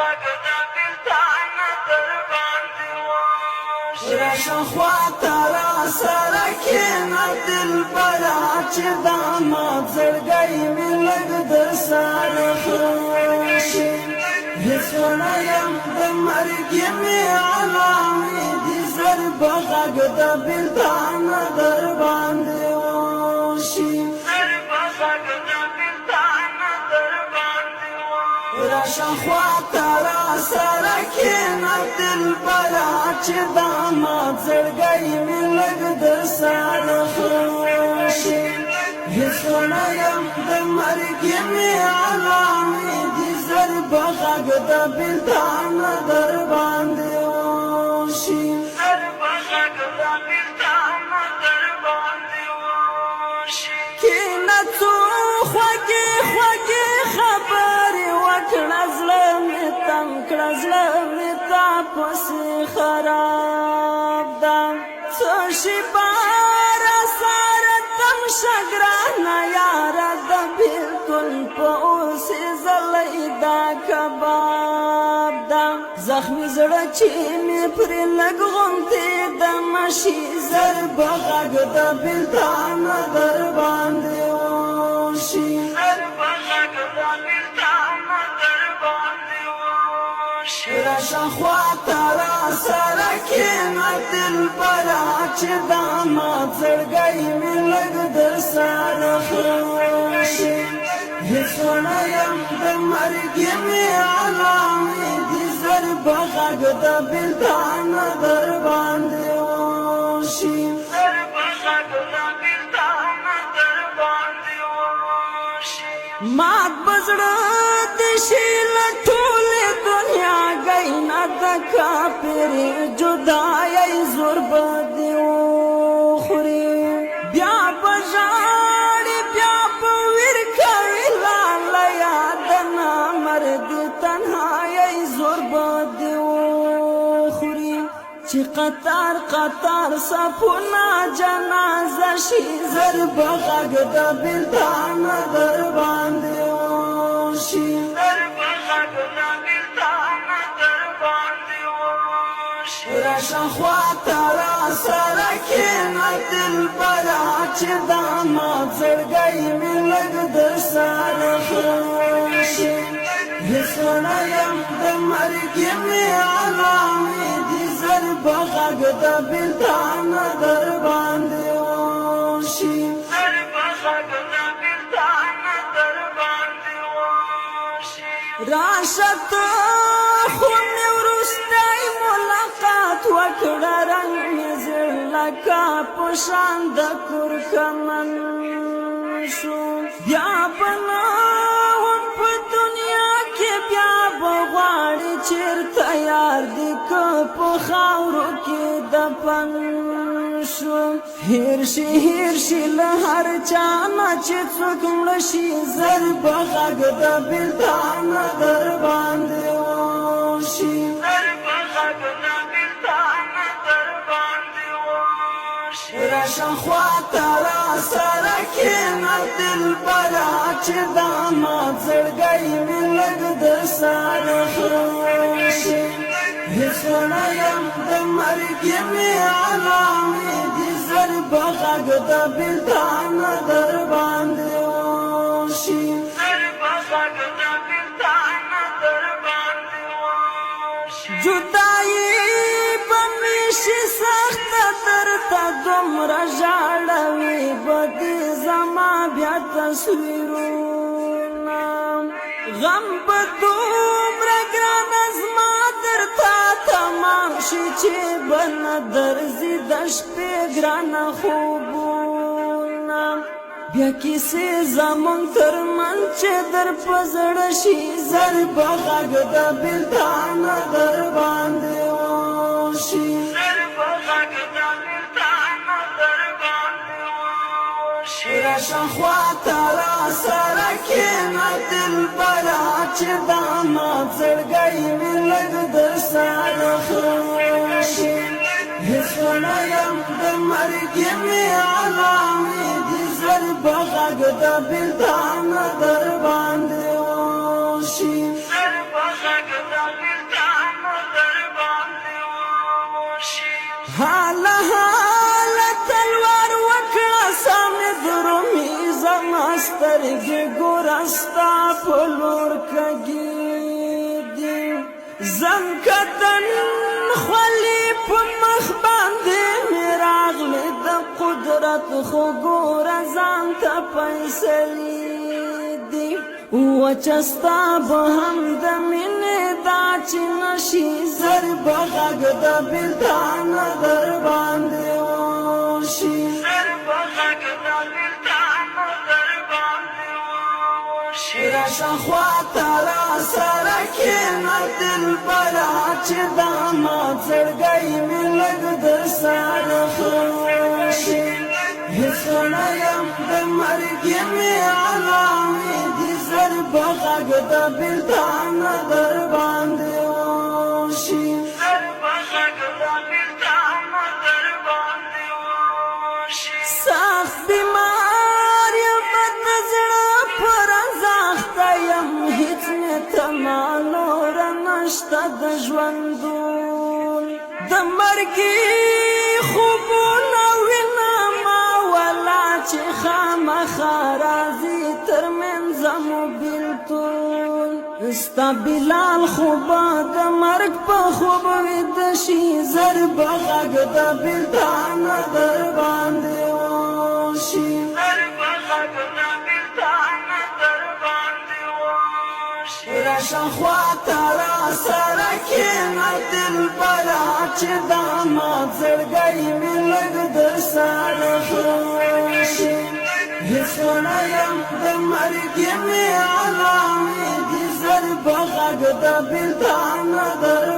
غږ د بېلتان در باندې وشي راشه خواته راسره کښېنه دلبره چې دا مات زړګی مې لږ درسره خشي هېڅ نه یم د مرګ مې علامې دي زر به غږ د بېلتان در باندې وشي راشه خواته راسره کښېنه دلبره چې دا مات زړګی مې لږ درسره خشي هېڅ نه یم د مرګ مې علامې دي زر به غږ د بېلتان در باندې وشي کښېنه څو خوږې خوږې خبرې وکړه زړه مې تنګ کړه زړه مې تا پسې خراب ده څه شېبه راسره تم شه ګرانه یاره د بېلتون په اوسې زلی دا کباب ده زخمي زړه چې مې پرې لږ غوندې د مشي زر به غږ د بېلتان در باندې وشي راشه خواته راسره کښېنه دلبره چې دا مات زړګی مې لږ درسره خشي هېڅ نه یم د مرګ مې علامې دي زر به غږ د بېلتان در باندې وشي مات به زړه دې شي له ټولې دنیا گینه د کافرې جدایۍ زور به دې وخوري بیا به ژاړې بیا به ویر کوي لاله یاد نامردې تنهایۍ زور به دې وخوري چې قطار قطار صفونه جنازه شي زر به غږ د بېلتان در باندې وشي راشه خواته راسره کښېنه دلبره چې دا مات زړګی مې لږ درسره خشي هېڅ نه یم د مرګ مې علامې دي زر به غږ د بېلتان در باندې وشي راشه ته خو مې وروستی ملاقات وکړه رنګ مې زړ لکه په شان د کورکمن شو بیا به نه وم په دنیا کې بیا به غواړې چېرته یار دې که په خاورو کې دفن شو هېر شي له هر چا نه چې څوک مړه شي زر به غږ د بېلتان در باندې وشي راشه خواته راسره کښېنه دلبره چې دا مات زړګی مې لږ درسره خشي هېڅ نه یم د مرګ مې علامې دي زر به غږ د بېلتان در باندې وشي جدایي به مې شي سخته درته دومره ژاړوي به دې زما بیا تصویرونه غم به دومره ګرانه زما درته تمام شي چې به نه درځي د شپې ګرانه خوبونه بیا کیسې زمونږ ترمنځ چې در په زړه شي زر به غږ د بېلتان در باندې وشي راشه خواته راسره کښېنه دلبره چې دا مات زړګی مې لږ درسره خشي هېڅ نه یم د مرګ مې علامې دي زر به غږ د بېلتان در باندې وشي زنکتن خلی په مخ باندې مې راغلې د قدرت خو ګوره ځان ته فیصلې دي وچه ستا به هم د مینې دا چې نشي زر به غږ د بېلتان در باندې وشي راشه خواته راسره کښېنه دلبره چې دا مات زړګی مې لږ در سره خشي هېڅ نه یم د مرګې مې علامې دي زر به غږ د بېلتان در باندې وشي سخت بیمار یم د زړه پر ازاخته یم هېڅ مې تمه نوره نشته د ژوندون د مرګي خوبونه وینمه ولا چې خامخا راځي تر منځه مو بېلتون ستا بلال خو به د مرګ په خوب ویده شي زر به غږ د بېلتان در باندې وشي راشه خواته راسره کښېنه دلبره چې دا مات زړګی مې لږ در سره خشي هېڅ نه یم د مرګې مې علامې دي زر به غږ د بېلتان در